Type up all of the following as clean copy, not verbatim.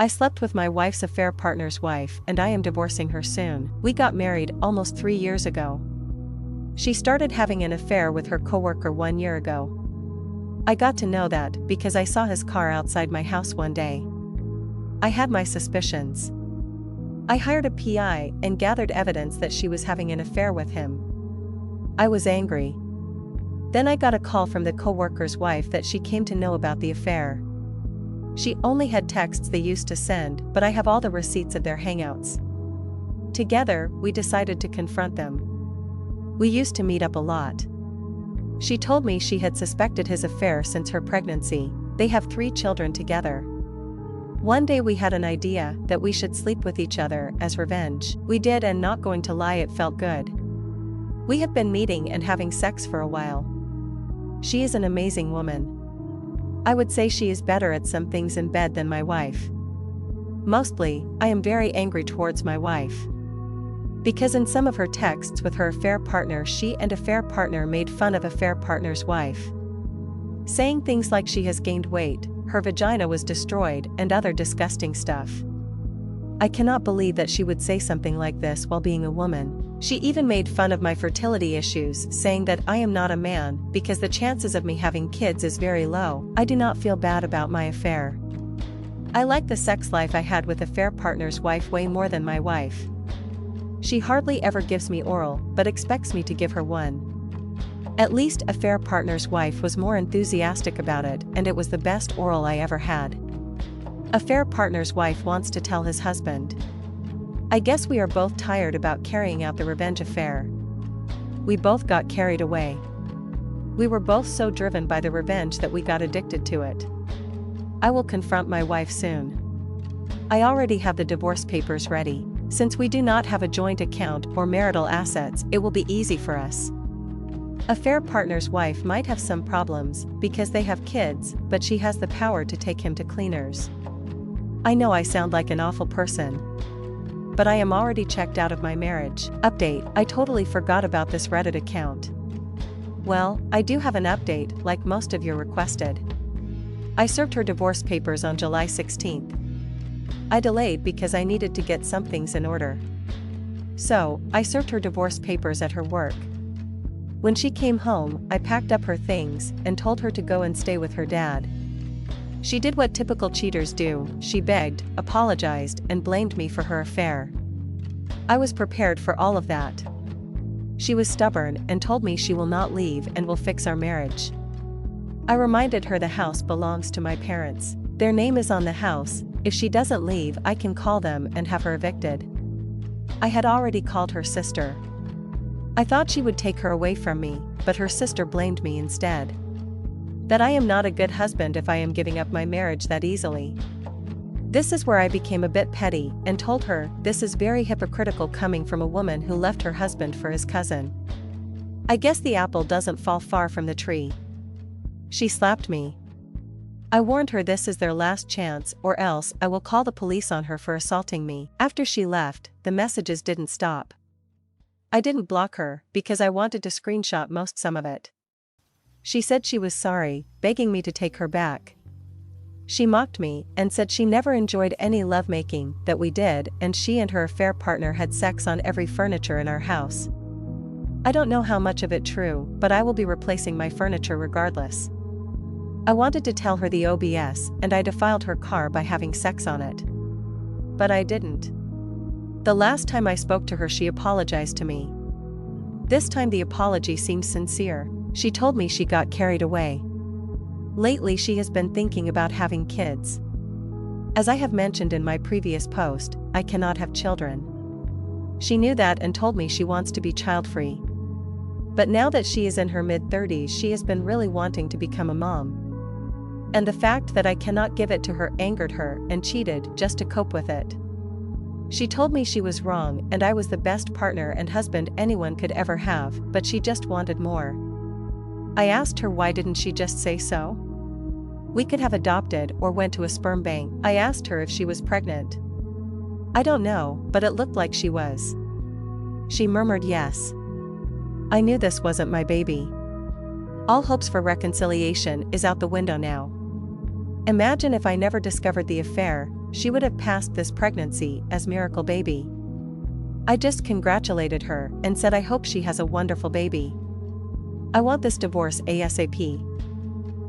I slept with my wife's affair partner's wife and I am divorcing her soon. We got married almost 3 years ago. She started having an affair with her coworker 1 year ago. I got to know that because I saw his car outside my house one day. I had my suspicions. I hired a PI and gathered evidence that she was having an affair with him. I was angry. Then I got a call from the coworker's wife that she came to know about the affair. She only had texts they used to send, but I have all the receipts of their hangouts. Together, we decided to confront them. We used to meet up a lot. She told me she had suspected his affair since her pregnancy. They have 3 children together. One day we had an idea that we should sleep with each other as revenge. We did, and not going to lie, it felt good. We have been meeting and having sex for a while. She is an amazing woman. I would say she is better at some things in bed than my wife. Mostly, I am very angry towards my wife. Because in some of her texts with her affair partner, she and affair partner made fun of affair partner's wife, saying things like she has gained weight, her vagina was destroyed, and other disgusting stuff. I cannot believe that she would say something like this while being a woman. She even made fun of my fertility issues, saying that I am not a man because the chances of me having kids is very low. I do not feel bad about my affair. I like the sex life I had with affair partner's wife way more than my wife. She hardly ever gives me oral, but expects me to give her one. At least affair partner's wife was more enthusiastic about it, and it was the best oral I ever had. Affair partner's wife wants to tell his husband. I guess we are both tired about carrying out the revenge affair. We both got carried away. We were both so driven by the revenge that we got addicted to it. I will confront my wife soon. I already have the divorce papers ready. Since we do not have a joint account or marital assets, it will be easy for us. Affair partner's wife might have some problems because they have kids, but she has the power to take him to cleaners. I know I sound like an awful person, but I am already checked out of my marriage. Update: I totally forgot about this Reddit account. Well, I do have an update, like most of you requested. I served her divorce papers on July 16th. I delayed because I needed to get some things in order. So, I served her divorce papers at her work. When she came home, I packed up her things and told her to go and stay with her dad. She did what typical cheaters do. She begged, apologized, and blamed me for her affair. I was prepared for all of that. She was stubborn and told me she will not leave and will fix our marriage. I reminded her the house belongs to my parents. Their name is on the house. If she doesn't leave, I can call them and have her evicted. I had already called her sister. I thought she would take her away from me, but her sister blamed me instead. That I am not a good husband if I am giving up my marriage that easily. This is where I became a bit petty and told her this is very hypocritical coming from a woman who left her husband for his cousin. I guess the apple doesn't fall far from the tree. She slapped me. I warned her this is their last chance, or else I will call the police on her for assaulting me. After she left, the messages didn't stop. I didn't block her because I wanted to screenshot some of it. She said she was sorry, begging me to take her back. She mocked me and said she never enjoyed any lovemaking that we did, and she and her affair partner had sex on every furniture in our house. I don't know how much of it true, but I will be replacing my furniture regardless. I wanted to tell her the OBS, and I defiled her car by having sex on it. But I didn't. The last time I spoke to her, she apologized to me. This time the apology seems sincere. She told me she got carried away. Lately she has been thinking about having kids. As I have mentioned in my previous post, I cannot have children. She knew that and told me she wants to be child-free. But now that she is in her mid-30s, she has been really wanting to become a mom. And the fact that I cannot give it to her angered her and cheated just to cope with it. She told me she was wrong and I was the best partner and husband anyone could ever have, but she just wanted more. I asked her why didn't she just say so? We could have adopted or went to a sperm bank. I asked her if she was pregnant. I don't know, but it looked like she was. She murmured yes. I knew this wasn't my baby. All hopes for reconciliation is out the window now. Imagine if I never discovered the affair, she would have passed this pregnancy as miracle baby. I just congratulated her and said I hope she has a wonderful baby. I want this divorce ASAP.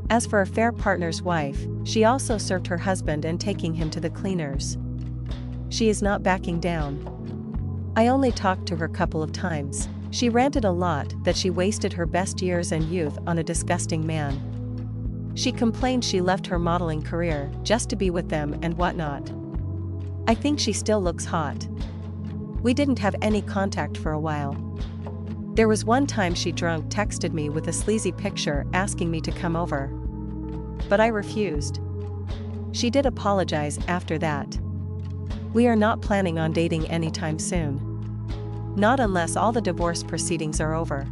As for affair partner's wife, she also served her husband and taking him to the cleaners. She is not backing down. I only talked to her couple of times. She ranted a lot that she wasted her best years and youth on a disgusting man. She complained she left her modeling career just to be with them and whatnot. I think she still looks hot. We didn't have any contact for a while. There was one time she drunk texted me with a sleazy picture asking me to come over. But I refused. She did apologize after that. We are not planning on dating anytime soon. Not unless all the divorce proceedings are over.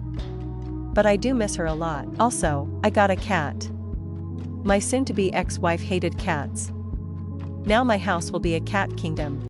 But I do miss her a lot. Also, I got a cat. My soon-to-be ex-wife hated cats. Now my house will be a cat kingdom.